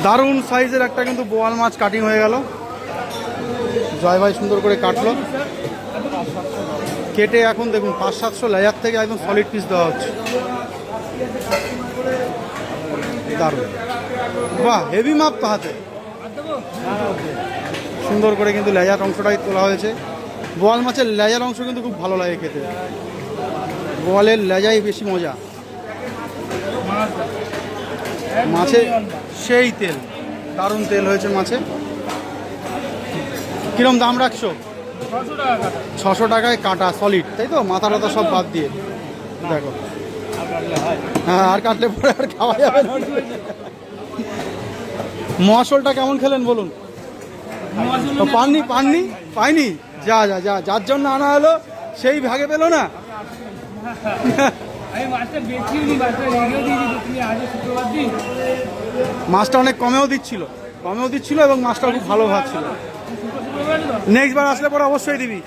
দারুণ সাইজের একটা কিন্তু বোয়াল মাছ কাটিং হয়ে গেল। জয় ভাই সুন্দর করে কাটলো, কেটে এখন দেখুন 500-700 লেয়ার থেকে একদম সলিড পিস দেওয়া হচ্ছে। দারুণ, বাহ হেভি মাপ তো হাতে। সুন্দর করে কিন্তু লেজার অংশটাই তোলা হয়েছে। বোয়াল মাছের লেজার অংশ কিন্তু খুব ভালো লাগে খেতে, বোয়ালের লেজাই বেশি মজা। মাছে সেই তেল, দারুণ তেল হয়েছে মাছে। কিরম দাম রাখছো? 600 টাকায় কাটা সলিড, তাই তো? মাথা টাথা সব বাদ দিয়ে। দেখো, হ্যাঁ আর কাটলে পরে আর খাওয়া যাবে না। মহাশোলটা কেমন খেলেন বলুন? পাননি পাননি পাইনি? যা যা যা, যার জন্য আনা হলো সেই ভাগে পেলো না। মাছটা অনেক কমেও দিচ্ছিল এবং মাছটা খুব ভালো ভাত ছিল। নেক্সট বার আসলে পরে অবশ্যই দিবি।